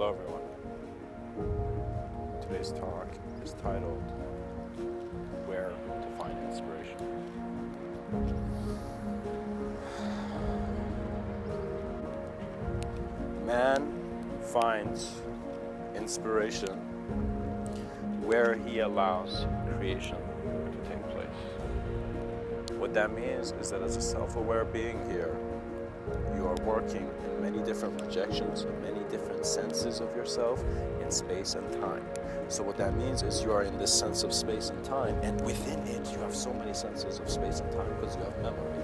Hello everyone. Today's talk is titled Where to Find Inspiration. Man finds inspiration where he allows creation to take place. What that means is that as a self-aware being here, you are working in many different projections, many different senses of yourself in space and time. So what that means is you are in this sense of space and time, and within it you have so many senses of space and time because you have memory.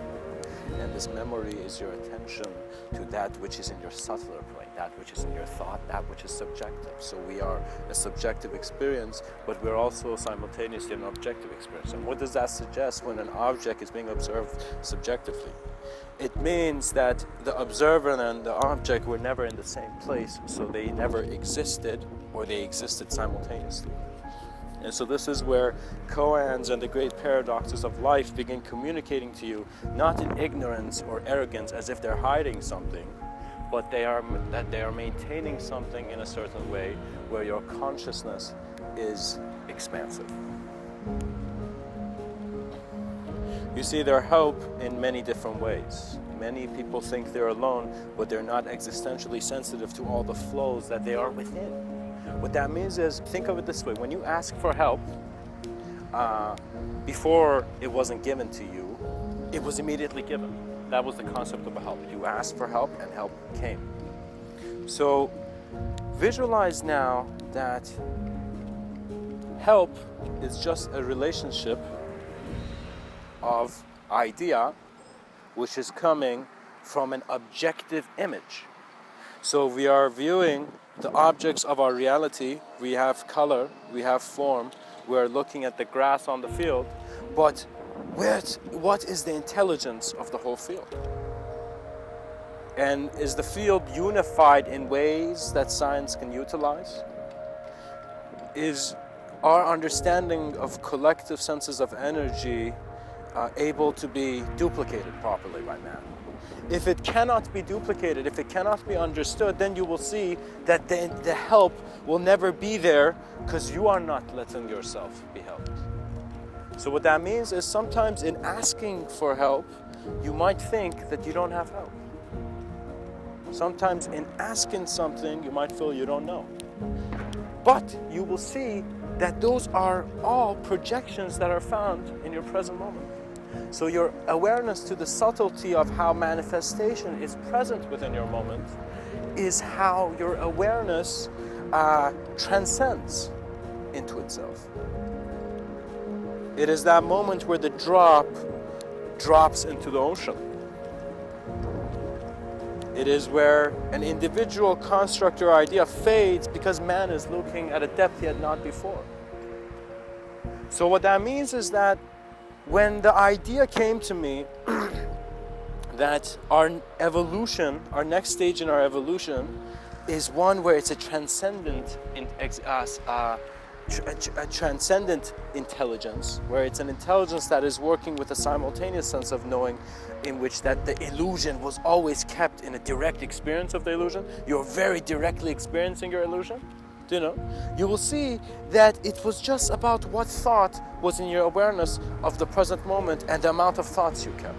And this memory is your attention to that which is in your subtler plane, that which is in your thought, that which is subjective. So we are a subjective experience, but we're also simultaneously an objective experience. And what does that suggest when an object is being observed subjectively? It means that the observer and the object were never in the same place, so they never existed, or they existed simultaneously. And so this is where koans and the great paradoxes of life begin communicating to you, not in ignorance or arrogance as if they're hiding something, but they are maintaining something in a certain way where your consciousness is expansive. You see, they're help in many different ways. Many people think they're alone, but they're not existentially sensitive to all the flows that they are within. What that means is, think of it this way, when you ask for help, before it wasn't given to you, it was immediately given. That was the concept of a help. You asked for help and help came. So visualize now that help is just a relationship of idea which is coming from an objective image. So we are viewing the objects of our reality. We have color, we have form, we are looking at the grass on the field, but what is the intelligence of the whole field? And is the field unified in ways that science can utilize? Is our understanding of collective senses of energy able to be duplicated properly by man? If it cannot be duplicated, if it cannot be understood, then you will see that the help will never be there because you are not letting yourself be helped. So what that means is sometimes in asking for help, you might think that you don't have help. Sometimes in asking something, you might feel you don't know. But you will see that those are all projections that are found in your present moment. So your awareness to the subtlety of how manifestation is present within your moment is how your awareness transcends into itself. It is that moment where the drop drops into the ocean. It is where an individual construct or idea fades because man is looking at a depth he had not before. So what that means is that when the idea came to me that our evolution, our next stage in our evolution, is one where it's a transcendent intelligence, where it's an intelligence that is working with a simultaneous sense of knowing, in which that the illusion was always kept in a direct experience of the illusion. You're very directly experiencing your illusion. You will see that it was just about what thought was in your awareness of the present moment and the amount of thoughts you kept.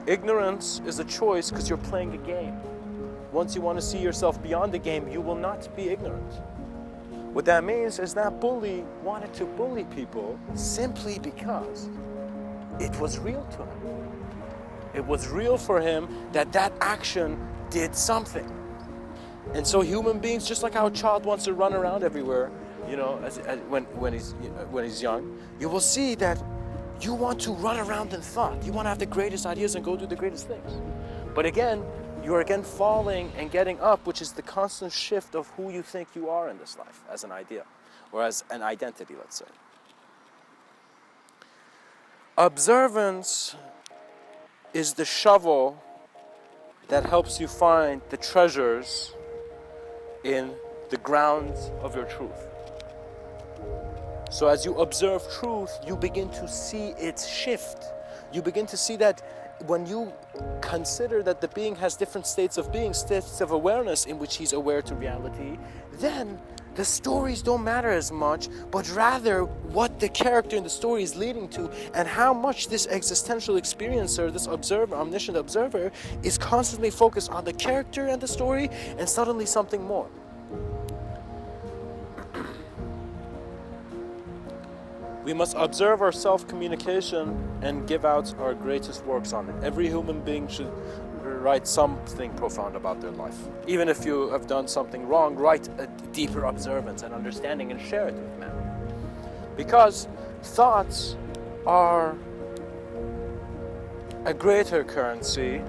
Ignorance is a choice because you're playing a game. Once you want to see yourself beyond the game, you will not be ignorant. What that means is that bully wanted to bully people simply because it was real to him. It was real for him that action did something. And so human beings, just like how a child wants to run around everywhere, when he's young, you will see that you want to run around in thought. You want to have the greatest ideas and go do the greatest things. But again, you are again falling and getting up, which is the constant shift of who you think you are in this life as an idea, or as an identity, let's say. Observance is the shovel that helps you find the treasures in the grounds of your truth. So as you observe truth, you begin to see its shift. You begin to see that when you consider that the being has different states of being, states of awareness in which he's aware to reality, then the stories don't matter as much, but rather what the character in the story is leading to, and how much this existential experiencer, this observer, omniscient observer, is constantly focused on the character and the story, and suddenly something more. We must observe our self-communication and give out our greatest works on it. Every human being should write something profound about their life. Even if you have done something wrong, write a deeper observance and understanding and share it with men. Because thoughts are a greater currency,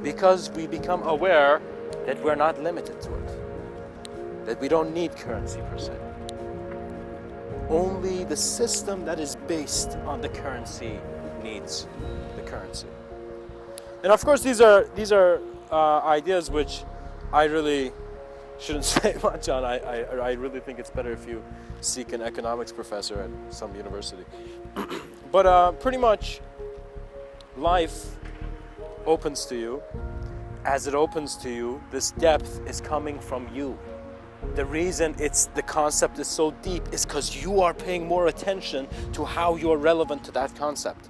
because we become aware that we're not limited to it, that we don't need currency per se. Only the system that is based on the currency needs the currency. And of course, these are ideas which I really shouldn't say much on. I really think it's better if you seek an economics professor at some university. But pretty much, life opens to you. As it opens to you, this depth is coming from you. The reason the concept is so deep is because you are paying more attention to how you're relevant to that concept.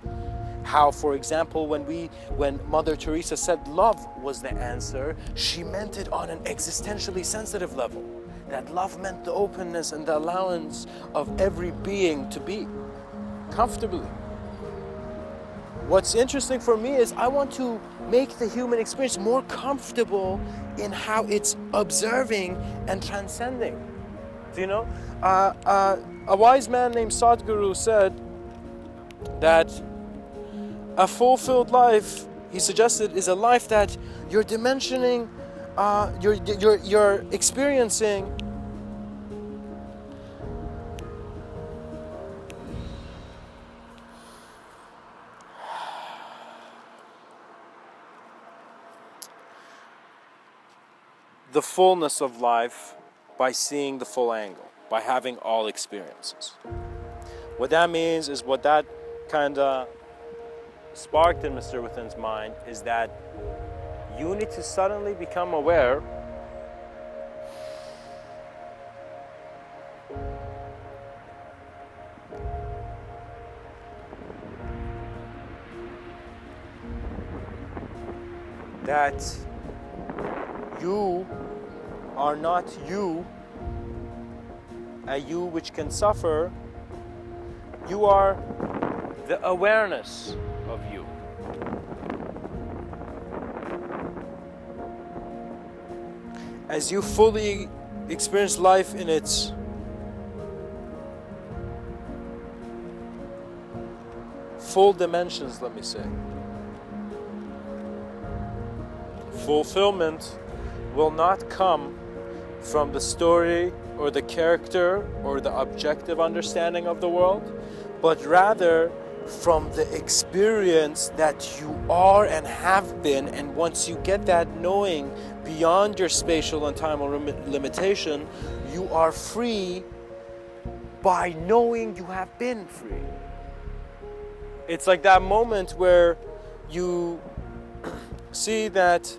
How, for example, when Mother Teresa said love was the answer, she meant it on an existentially sensitive level. That love meant the openness and the allowance of every being to be comfortably. What's interesting for me is I want to make the human experience more comfortable in how it's observing and transcending. Do you know? A wise man named Sadhguru said that a fulfilled life, he suggested, is a life that you're dimensioning, you're experiencing the fullness of life by seeing the full angle, by having all experiences. What that means is, what that kind of sparked in Mr. Within's mind is that you need to suddenly become aware that you are not you, a you which can suffer. You are the awareness of you. As you fully experience life in its full dimensions, let me say, fulfillment will not come from the story or the character or the objective understanding of the world, but rather from the experience that you are and have been. And once you get that knowing beyond your spatial and time limitation, you are free by knowing you have been free. It's like that moment where you see that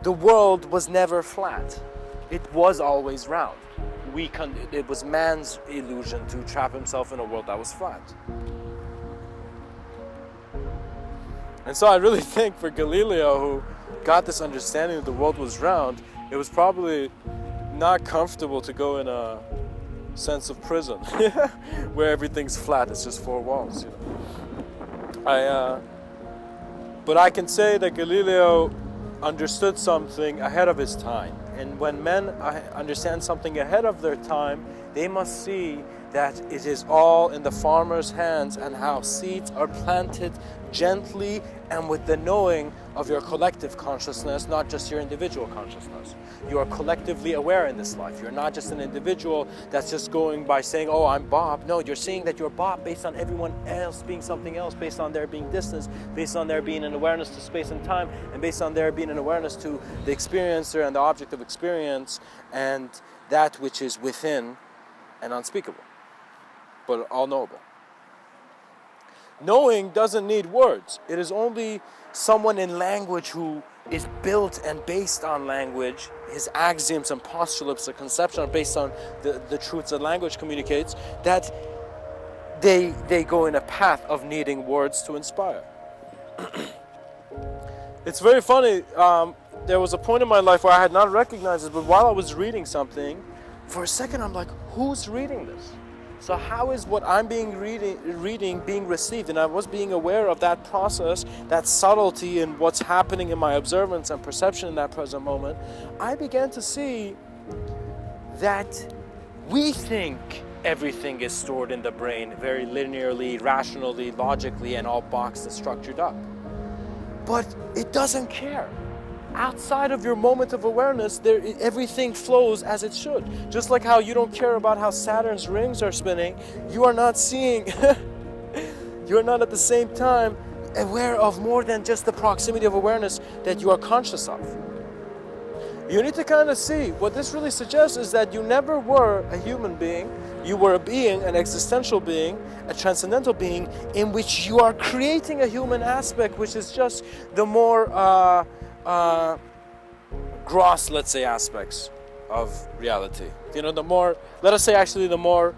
the world was never flat. It was always round. It was man's illusion to trap himself in a world that was flat. And so I really think for Galileo, who got this understanding that the world was round, it was probably not comfortable to go in a sense of prison where everything's flat, it's just four walls, you know. But I can say that Galileo understood something ahead of his time. And when men understand something ahead of their time, they must see that it is all in the farmer's hands, and how seeds are planted gently and with the knowing of your collective consciousness, not just your individual consciousness. You are collectively aware in this life. You're not just an individual that's just going by saying, oh, I'm Bob. No, you're seeing that you're Bob based on everyone else being something else, based on there being distance, based on there being an awareness to space and time, and based on there being an awareness to the experiencer and the object of experience, and that which is within and unspeakable, but all knowable. Knowing doesn't need words. It is only someone in language who is built and based on language. His axioms and postulates, the conception are based on the truths that language communicates, that they go in a path of needing words to inspire. It's very funny. There was a point in my life where I had not recognized it, but while I was reading something, for a second I'm like, who's reading this? So how is what I'm reading being received? And I was being aware of that process, that subtlety in what's happening in my observance and perception in that present moment. I began to see that we think everything is stored in the brain very linearly, rationally, logically, and all boxed and structured up. But it doesn't care. Outside of your moment of awareness, everything flows as it should. Just like how you don't care about how Saturn's rings are spinning, you are not seeing, you are not at the same time aware of more than just the proximity of awareness that you are conscious of. You need to kind of see, what this really suggests is that you never were a human being. You were a being, an existential being, a transcendental being, in which you are creating a human aspect, which is just the more gross, let's say, aspects of reality. You know, the more, let us say actually the more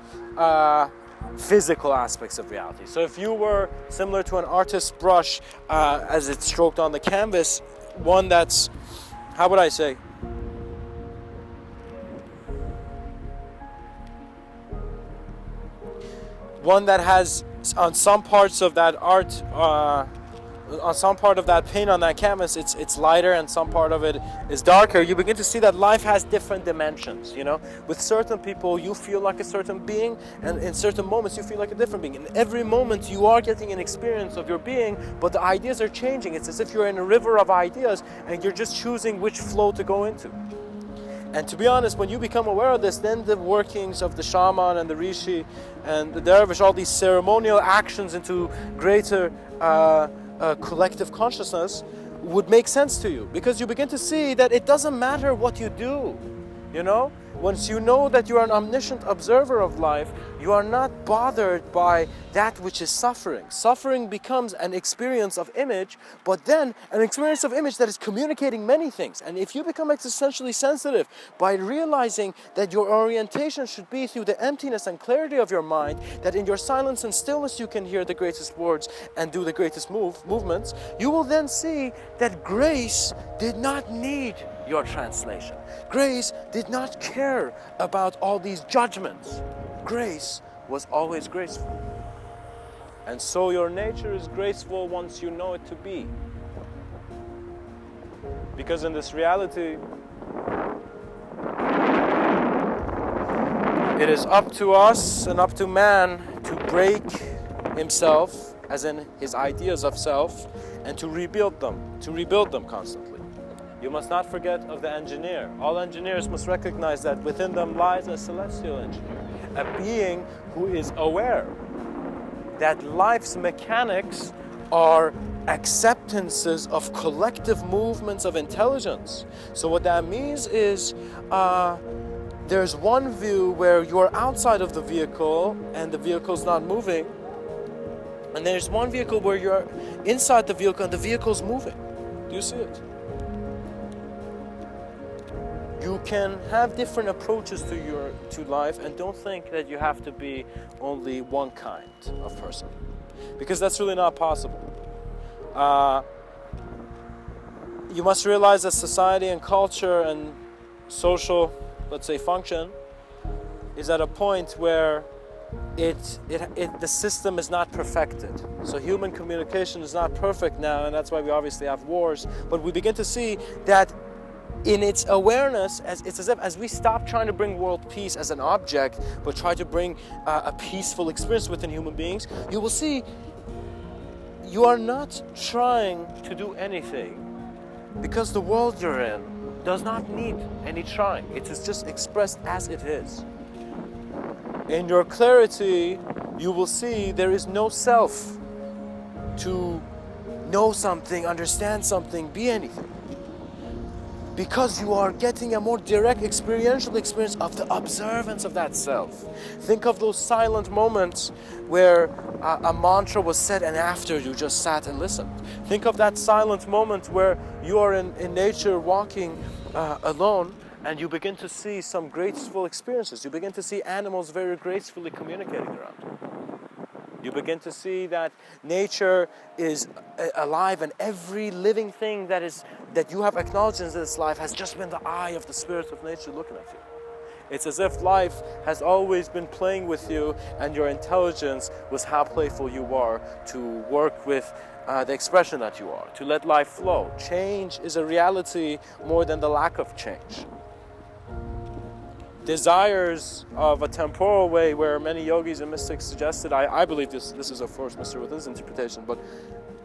physical aspects of reality. So if you were similar to an artist's brush as it's stroked on the canvas, one that's, how would I say, one that has on some parts of that art, on some part of that paint on that canvas, it's lighter, and some part of it is darker. You begin to see that life has different dimensions. You know, with certain people you feel like a certain being, and in certain moments you feel like a different being. In every moment you are getting an experience of your being, but the ideas are changing. It's as if you're in a river of ideas and you're just choosing which flow to go into. And to be honest, when you become aware of this, then the workings of the shaman and the rishi and the dervish, all these ceremonial actions into greater collective consciousness would make sense to you, because you begin to see that it doesn't matter what you do. You know, once you know that you are an omniscient observer of life, you are not bothered by that which is suffering. Suffering becomes an experience of image, but then an experience of image that is communicating many things. And if you become existentially sensitive by realizing that your orientation should be through the emptiness and clarity of your mind, that in your silence and stillness you can hear the greatest words and do the greatest movements, you will then see that grace did not need your translation. Grace did not care about all these judgments. Grace was always graceful. And so your nature is graceful once you know it to be. Because in this reality, it is up to us and up to man to break himself, as in his ideas of self, and to rebuild them constantly. You must not forget of the engineer. All engineers must recognize that within them lies a celestial engineer, a being who is aware that life's mechanics are acceptances of collective movements of intelligence. So what that means is there's one view where you're outside of the vehicle and the vehicle's not moving, and there's one vehicle where you're inside the vehicle and the vehicle's moving. Do you see it? You can have different approaches to life, and don't think that you have to be only one kind of person, because that's really not possible. You must realize that society and culture and social, let's say, function is at a point where the system is not perfected. So human communication is not perfect now, and that's why we obviously have wars. But we begin to see that in its awareness, it's as if as we stop trying to bring world peace as an object, but try to bring a peaceful experience within human beings, you will see you are not trying to do anything, because the world you're in does not need any trying. It is just expressed as it is. In your clarity, you will see there is no self to know something, understand something, be anything. because you are getting a more direct experiential experience of the observance of that self. Think of those silent moments where a mantra was said and after you just sat and listened. Think of that silent moment where you are in nature walking alone and you begin to see some graceful experiences. You begin to see animals very gracefully communicating around you. You begin to see that nature is alive, and every living thing that you have acknowledged in this life has just been the eye of the spirit of nature looking at you. It's as if life has always been playing with you, and your intelligence was how playful you are to work with the expression that you are, to let life flow. Change is a reality more than the lack of change. Desires of a temporal way, where many yogis and mystics suggested, I believe this is of course Mr. Within's interpretation, but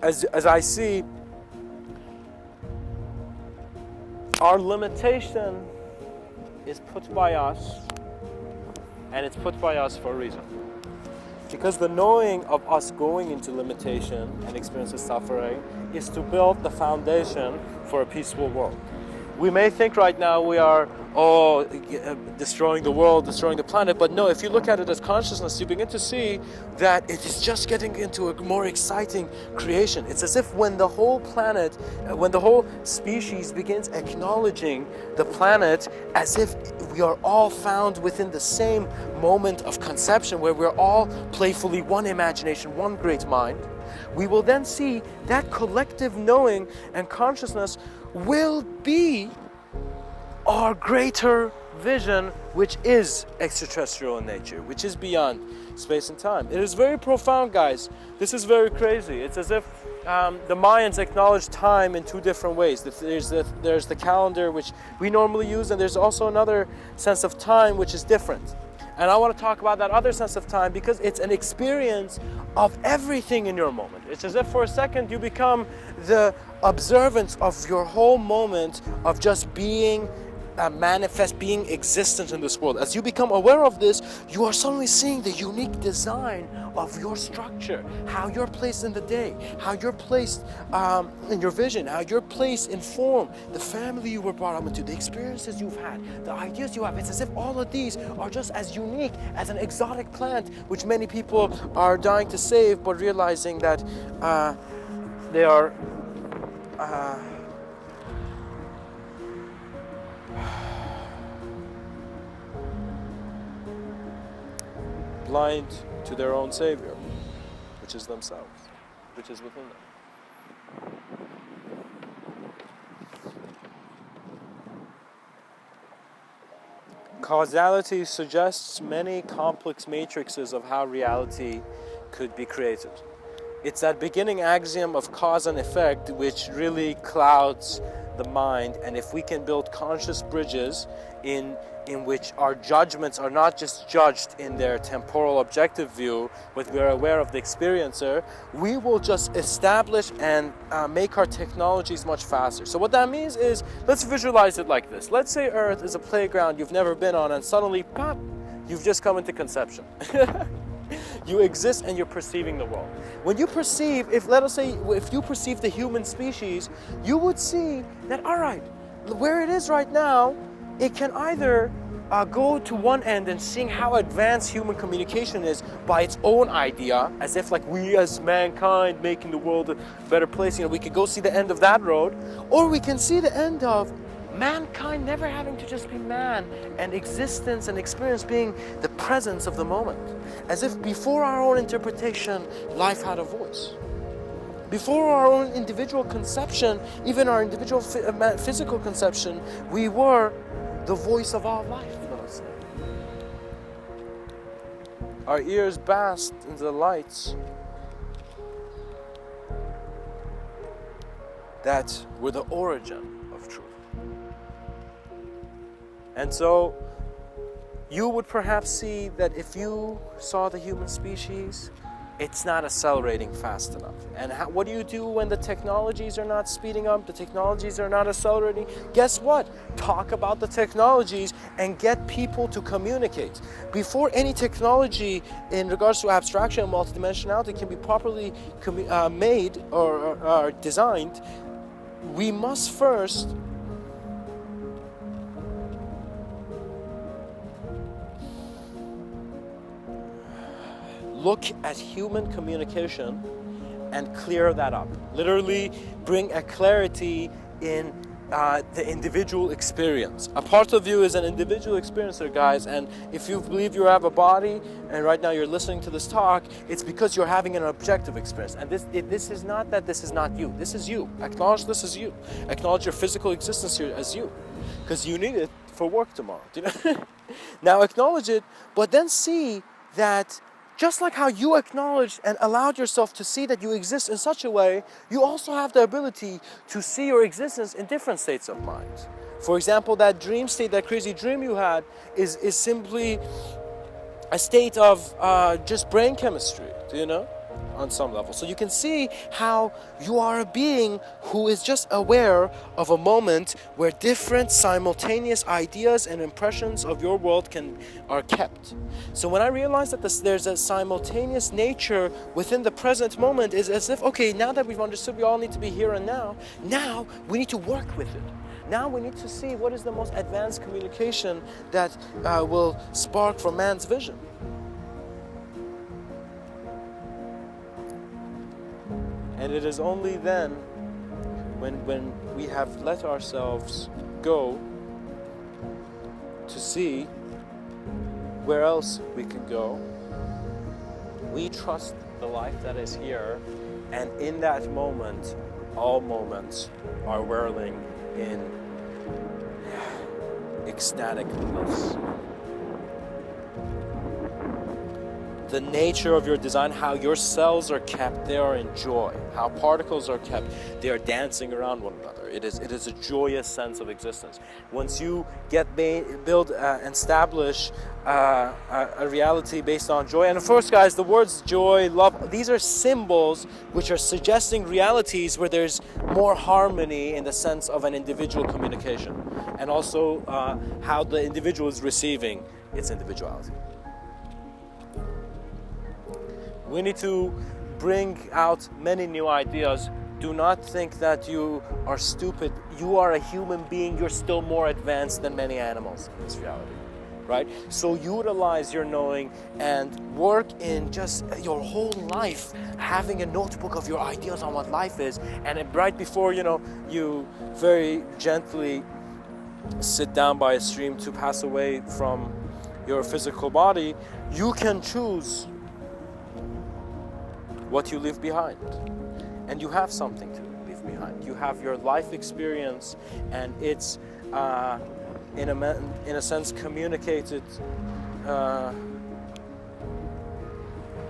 as I see, our limitation is put by us, and it's put by us for a reason. Because the knowing of us going into limitation and experience of suffering is to build the foundation for a peaceful world. We may think right now we are destroying the world, destroying the planet, but no, if you look at it as consciousness, you begin to see that it is just getting into a more exciting creation. It's as if when the whole planet, when the whole species begins acknowledging the planet as if we are all found within the same moment of conception, where we're all playfully one imagination, one great mind, we will then see that collective knowing and consciousness will be our greater vision, which is extraterrestrial in nature, which is beyond space and time. It is very profound, guys. This is very crazy. It's as if the Mayans acknowledge time in two different ways. There's the calendar, which we normally use, and there's also another sense of time which is different. And I want to talk about that other sense of time because it's an experience of everything in your moment. It's as if for a second you become the observance of your whole moment of just being manifest, being existent in this world. As you become aware of this, you are suddenly seeing the unique design of your structure, how you're placed in the day, how you're placed in your vision, how you're placed in form, the family you were brought up into, the experiences you've had, the ideas you have. It's as if all of these are just as unique as an exotic plant, which many people are dying to save, but realizing that they are blind to their own savior, which is themselves, which is within them. Causality suggests many complex matrices of how reality could be created. It's that beginning axiom of cause and effect which really clouds the mind, and if we can build conscious bridges in which our judgments are not just judged in their temporal objective view, but we are aware of the experiencer, we will just establish and make our technologies much faster. So what that means is, let's visualize it like this. Let's say Earth is a playground you've never been on, and suddenly, pop, you've just come into conception. You exist and you're perceiving the world. When you perceive, if you perceive the human species, you would see that, all right, where it is right now, it can either go to one end and seeing how advanced human communication is by its own idea, as if like we as mankind making the world a better place, we could go see the end of that road, or we can see the end of mankind never having to just be man, and existence and experience being the presence of the moment. As if before our own interpretation, life had a voice. Before our own individual conception, even our individual physical conception, we were the voice of all life, let us say. Our ears basked in the lights that were the origin of truth. And so you would perhaps see that if you saw the human species, it's not accelerating fast enough. And what do you do when the technologies are not speeding up, the technologies are not accelerating? Guess what? Talk about the technologies and get people to communicate. Before any technology in regards to abstraction and multidimensionality can be properly made or designed, we must first look at human communication and clear that up. Literally bring a clarity in the individual experience. A part of you is an individual experiencer, guys, and if you believe you have a body and right now you're listening to this talk, it's because you're having an objective experience. And this is not that this is not you. This is you. Acknowledge this is you. Acknowledge your physical existence here as you, because you need it for work tomorrow. Do you know? Now acknowledge it, but then see that just like how you acknowledged and allowed yourself to see that you exist in such a way, you also have the ability to see your existence in different states of mind. For example, that dream state, that crazy dream you had is simply a state of just brain chemistry, do you know? On some level. So you can see how you are a being who is just aware of a moment where different simultaneous ideas and impressions of your world are kept. So when I realized that there's a simultaneous nature within the present moment, is as if, okay, now that we've understood we all need to be here and now we need to work with it. Now we need to see what is the most advanced communication that will spark from man's vision. And it is only then, when we have let ourselves go to see where else we can go, we trust the life that is here, and in that moment, all moments are whirling in ecstatic bliss. The nature of your design, how your cells are kept, they are in joy. How particles are kept, they are dancing around one another. It is a joyous sense of existence. Once you build and establish a reality based on joy, and of course, guys, the words joy, love, these are symbols which are suggesting realities where there's more harmony in the sense of an individual communication, and also how the individual is receiving its individuality. We need to bring out many new ideas. Do not think that you are stupid. You are a human being. You're still more advanced than many animals in this reality, right? So utilize your knowing and work in just your whole life, having a notebook of your ideas on what life is. And right before, you very gently sit down by a stream to pass away from your physical body, you can choose what you leave behind. And you have something to leave behind. You have your life experience, and it's in a sense communicated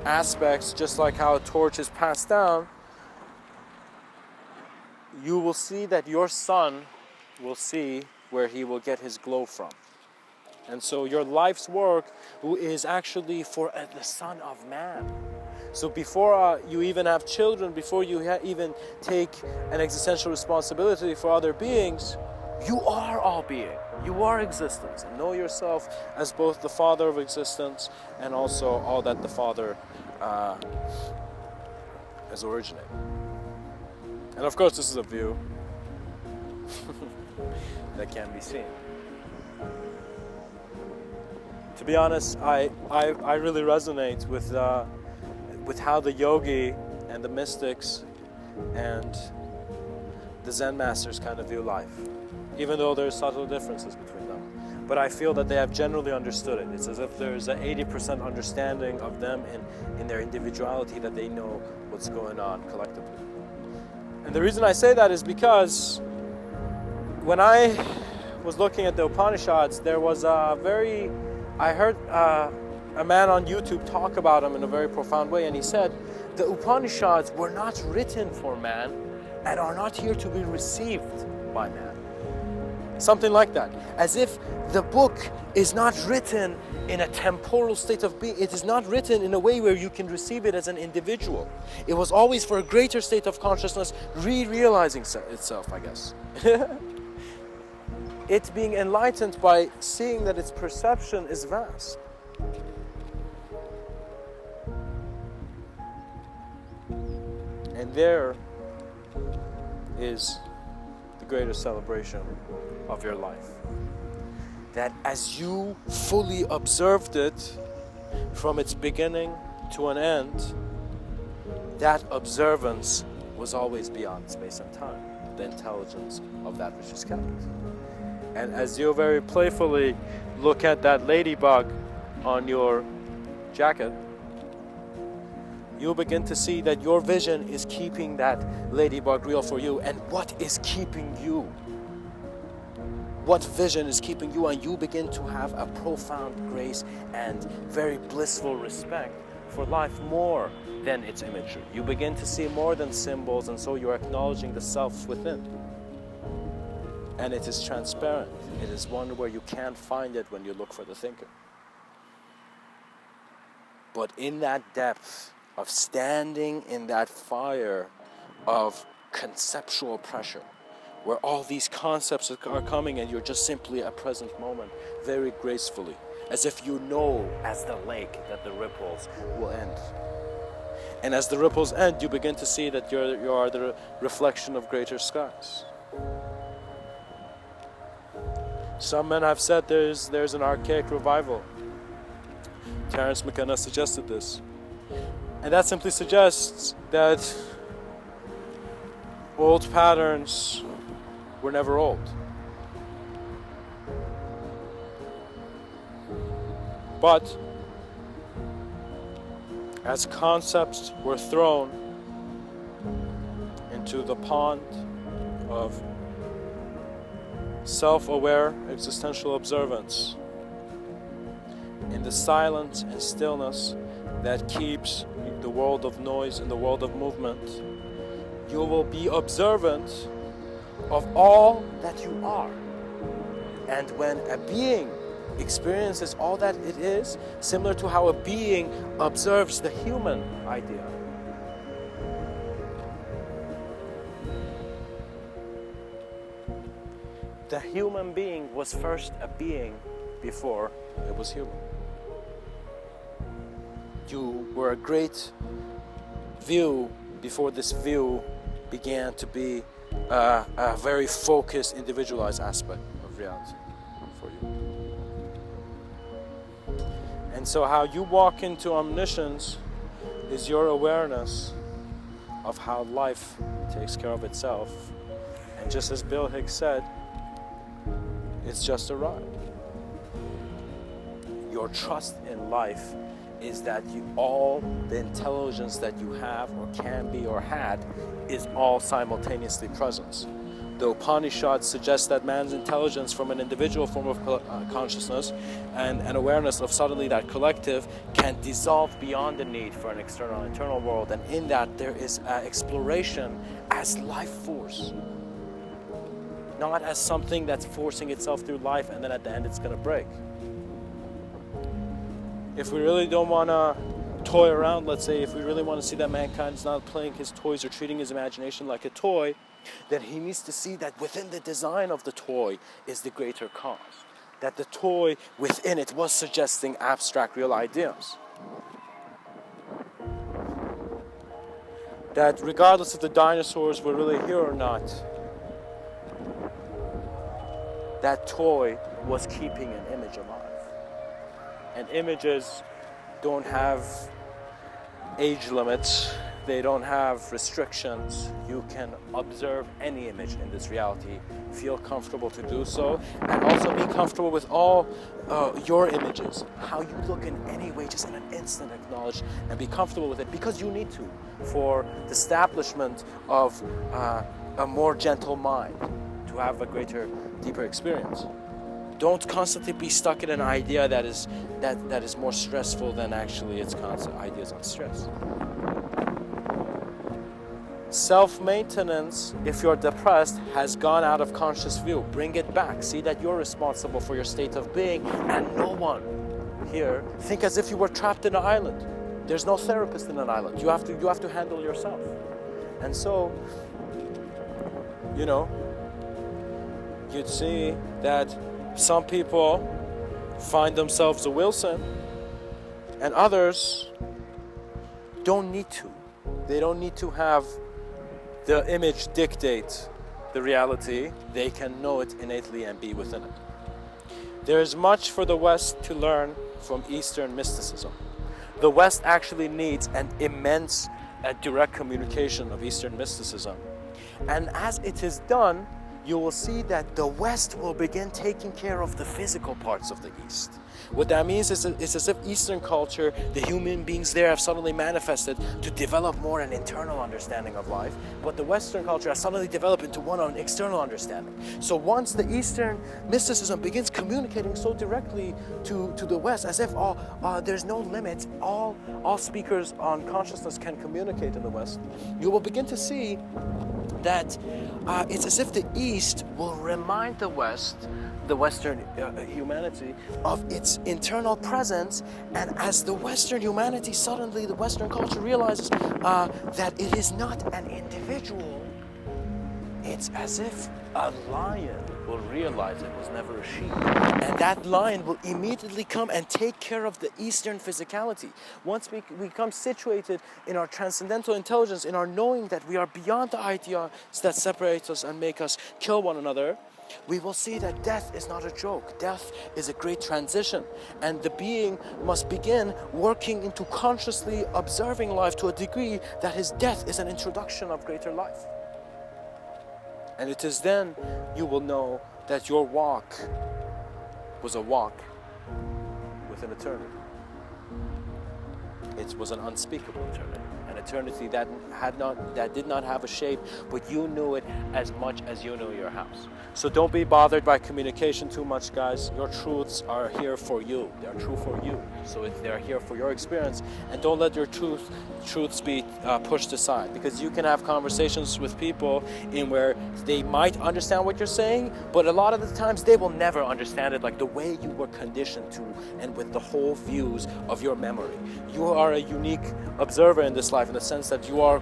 aspects, just like how a torch is passed down. You will see that your son will see where he will get his glow from. And so your life's work is actually for the Son of Man. So before you even have children, before you even take an existential responsibility for other beings, you are all being. You are existence. And know yourself as both the Father of existence and also all that the Father has originated. And of course, this is a view that can be seen. To be honest, I really resonate with how the yogi and the mystics and the Zen masters kind of view life, even though there's subtle differences between them. But I feel that they have generally understood it. It's as if there's an 80% understanding of them in their individuality, that they know what's going on collectively. And the reason I say that is because when I was looking at the Upanishads, I heard a man on YouTube talk about him in a very profound way, and he said the Upanishads were not written for man and are not here to be received by man. Something like that. As if the book is not written in a temporal state of being. It is not written in a way where you can receive it as an individual. It was always for a greater state of consciousness, realizing itself, I guess. It's being enlightened by seeing that its perception is vast. And there is the greatest celebration of your life. That as you fully observed it from its beginning to an end, that observance was always beyond space and time, the intelligence of that which is kept. And as you very playfully look at that ladybug on your jacket, you'll begin to see that your vision is keeping that ladybug real for you. And what is keeping you? What vision is keeping you? And you begin to have a profound grace and very blissful respect for life more than its imagery. You begin to see more than symbols, and so you're acknowledging the self within. And it is transparent. It is one where you can't find it when you look for the thinker. But in that depth of standing in that fire of conceptual pressure, where all these concepts are coming and you're just simply a present moment, very gracefully, as if you know, as the lake, that the ripples will end. And as the ripples end, you begin to see that you are the reflection of greater skies. Some men have said there's an archaic revival. Terence McKenna suggested this. And that simply suggests that old patterns were never old. But as concepts were thrown into the pond of self-aware existential observance, in the silence and stillness that keeps the world of noise and the world of movement, you will be observant of all that you are. And when a being experiences all that it is, similar to how a being observes the human idea, the human being was first a being before it was human. You were a great view before this view began to be a very focused, individualized aspect of reality for you. And so how you walk into omniscience is your awareness of how life takes care of itself. And just as Bill Hicks said, it's just a ride. Your trust in life is that all the intelligence that you have or can be or had is all simultaneously present. The Upanishads suggest that man's intelligence from an individual form of consciousness and an awareness of suddenly that collective can dissolve beyond the need for an external and internal world. And in that there is exploration as life force. Not as something that's forcing itself through life and then at the end it's going to break. If we really don't want to toy around, let's say, if we really want to see that mankind is not playing his toys or treating his imagination like a toy, then he needs to see that within the design of the toy is the greater cause. That the toy within it was suggesting abstract real ideas. That regardless if the dinosaurs were really here or not, that toy was keeping an image alive. And images don't have age limits, they don't have restrictions. You can observe any image in this reality, feel comfortable to do so, and also be comfortable with all your images. How you look in any way, just in an instant acknowledge and be comfortable with it, because you need to, for the establishment of a more gentle mind, to have a greater, deeper experience. Don't constantly be stuck in an idea that is more stressful than actually its constant ideas on stress. Self-maintenance, if you're depressed, has gone out of conscious view. Bring it back. See that you're responsible for your state of being, and no one here. Think as if you were trapped in an island. There's no therapist in an island. You have to handle yourself. And so, you know, you'd see that some people find themselves a Wilson, and others don't need to. They don't need to have the image dictate the reality. They can know it innately and be within it. There is much for the West to learn from Eastern mysticism. the West actually needs an immense direct communication of Eastern mysticism. And as it is done, you will see that the West will begin taking care of the physical parts of the East. What that means is it's as if Eastern culture, the human beings there have suddenly manifested to develop more an internal understanding of life, but the Western culture has suddenly developed into one on external understanding. So once the Eastern mysticism begins communicating so directly to the West, as if there's no limit, all speakers on consciousness can communicate in the West, you will begin to see that it's as if the East will remind the West, the Western humanity, of its internal presence. And as the Western humanity, suddenly the Western culture realizes that it is not an individual, it's as if a lion will realize it was never a sheep. And that lion will immediately come and take care of the Eastern physicality. Once we become situated in our transcendental intelligence, in our knowing that we are beyond the ideas that separate us and make us kill one another, we will see that death is not a joke. Death is a great transition. And the being must begin working into consciously observing life to a degree that his death is an introduction of greater life. And it is then you will know that your walk was a walk with an eternity. It was an unspeakable eternity. An eternity that did not have a shape, but you knew it as much as you knew your house. So don't be bothered by communication too much, guys. Your truths are here for you. They're true for you. So they're here for your experience. And don't let your truths be pushed aside, because you can have conversations with people in where they might understand what you're saying, but a lot of the times they will never understand it like the way you were conditioned to and with the whole views of your memory. You are a unique observer in this life, in the sense that you are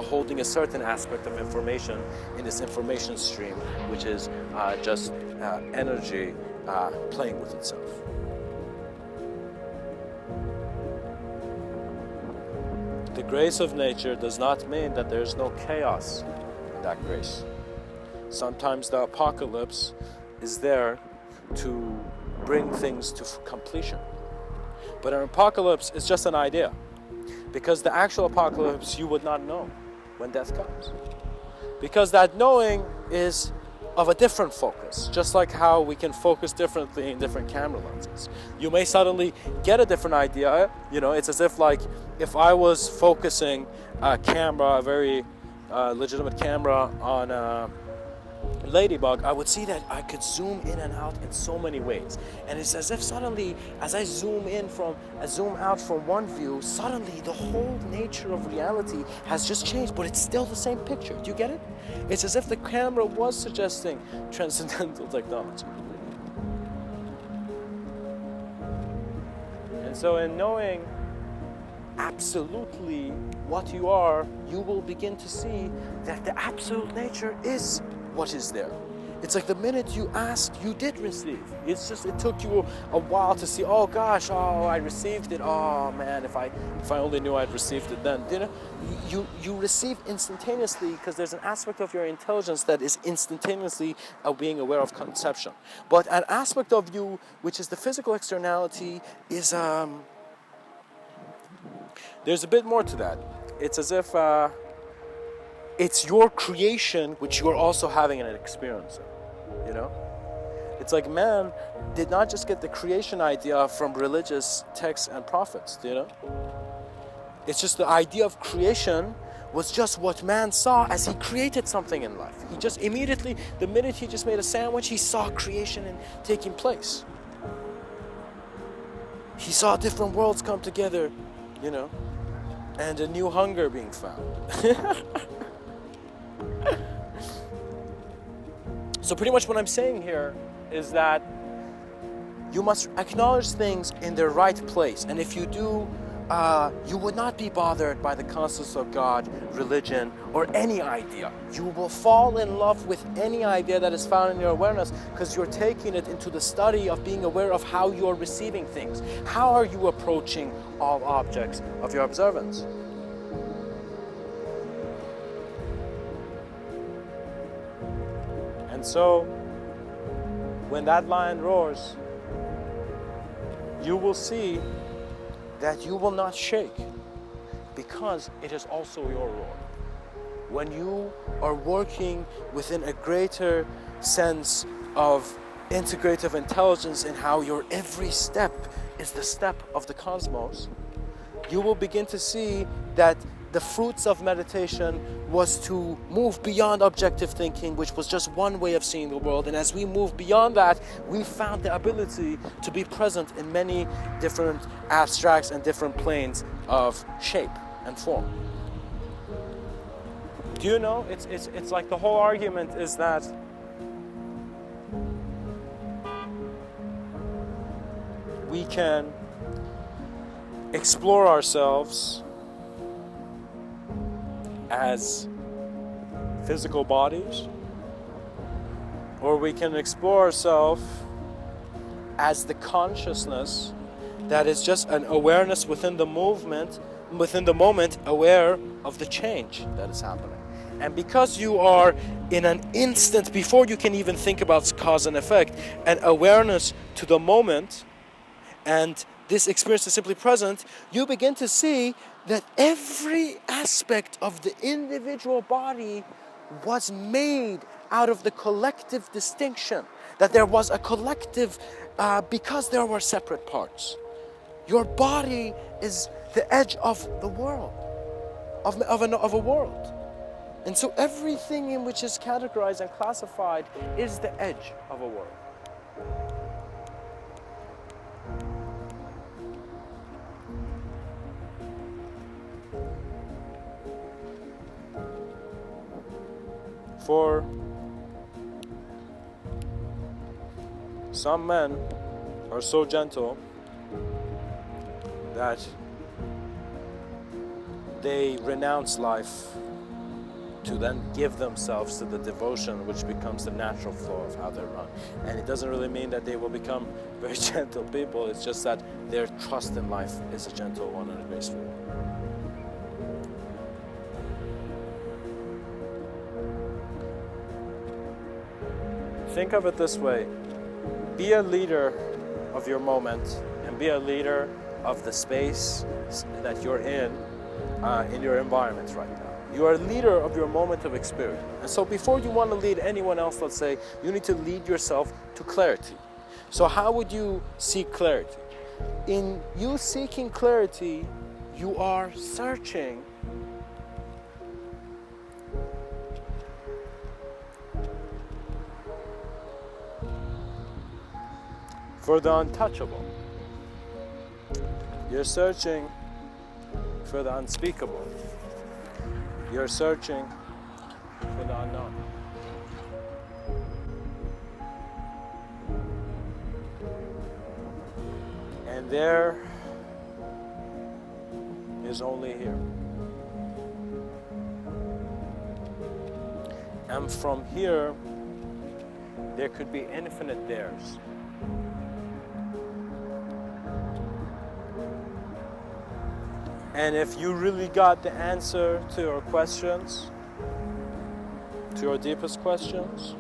holding a certain aspect of information in this information stream, which is just energy playing with itself. The grace of nature does not mean that there's no chaos in that grace. Sometimes the apocalypse is there to bring things to completion. But an apocalypse is just an idea, because the actual apocalypse you would not know when death comes. Because that knowing is of a different focus, just like how we can focus differently in different camera lenses. You may suddenly get a different idea. You know, it's as if like if I was focusing a camera, a very legitimate camera on a ladybug, I would see that I could zoom in and out in so many ways. And it's as if suddenly, as I zoom out from one view, suddenly the whole nature of reality has just changed, but it's still the same picture. Do you get it? It's as if the camera was suggesting transcendental technology. And so in knowing absolutely what you are, you will begin to see that the absolute nature is what is there. It's like the minute you asked, you did receive. It's just, it took you a while to see, oh gosh, oh, I received it. Oh man, if I only knew I'd received it then. You know, you receive instantaneously, because there's an aspect of your intelligence that is instantaneously being aware of conception. But an aspect of you, which is the physical externality, is, there's a bit more to that. It's as if, it's your creation which you're also having an experience of, you know? It's like man did not just get the creation idea from religious texts and prophets, you know? It's just the idea of creation was just what man saw as he created something in life. He just immediately, the minute he just made a sandwich, he saw creation taking place. He saw different worlds come together, you know, and a new hunger being found. So pretty much what I'm saying here is that you must acknowledge things in their right place. And if you do, you would not be bothered by the concepts of God, religion, or any idea. You will fall in love with any idea that is found in your awareness, because you're taking it into the study of being aware of how you are receiving things. How are you approaching all objects of your observance? And so, when that lion roars, you will see that you will not shake, because it is also your role. When you are working within a greater sense of integrative intelligence in how your every step is the step of the cosmos, you will begin to see that the fruits of meditation was to move beyond objective thinking, which was just one way of seeing the world. And as we move beyond that, we found the ability to be present in many different abstracts and different planes of shape and form. Do you know, it's like the whole argument is that we can explore ourselves as physical bodies, or we can explore ourselves as the consciousness that is just an awareness within the movement, within the moment, aware of the change that is happening. And because you are in an instant, before you can even think about cause and effect, an awareness to the moment, and this experience is simply present, you begin to see that every aspect of the individual body was made out of the collective distinction, that there was a collective because there were separate parts. Your body is the edge of the world, of a world. And so everything in which is categorized and classified is the edge of a world. For some men are so gentle that they renounce life to then give themselves to the devotion which becomes the natural flow of how they run. And it doesn't really mean that they will become very gentle people, it's just that their trust in life is a gentle one and a graceful one. Think of it this way: be a leader of your moment and be a leader of the space that you're in your environment right now. You are a leader of your moment of experience. And so before you want to lead anyone else, let's say, you need to lead yourself to clarity. So how would you seek clarity? In you seeking clarity, you are searching for the untouchable. You're searching for the unspeakable. You're searching for the unknown. And there is only here. And from here, there could be infinite theirs. And if you really got the answer to your questions, to your deepest questions,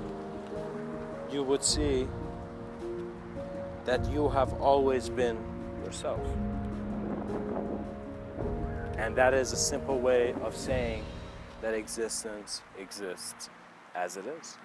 you would see that you have always been yourself. And that is a simple way of saying that existence exists as it is.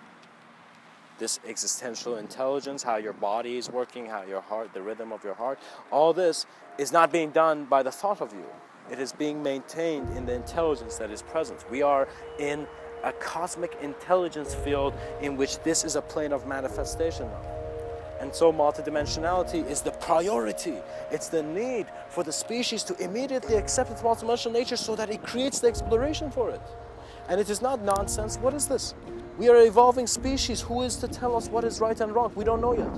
This existential intelligence, how your body is working, how your heart, the rhythm of your heart, all this is not being done by the thought of you. It is being maintained in the intelligence that is present. We are in a cosmic intelligence field in which this is a plane of manifestation now. And so multidimensionality is the priority. It's the need for the species to immediately accept its multidimensional nature so that it creates the exploration for it. And it is not nonsense. What is this? We are an evolving species. Who is to tell us what is right and wrong? We don't know yet.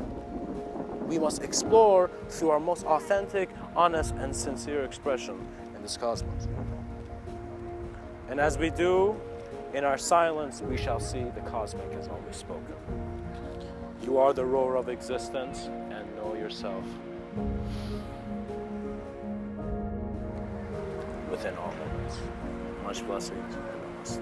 We must explore through our most authentic, honest, and sincere expression in this cosmos. And as we do, in our silence, we shall see the cosmic has always spoken. You are the roar of existence, and know yourself within all moments. Much blessings and namaste.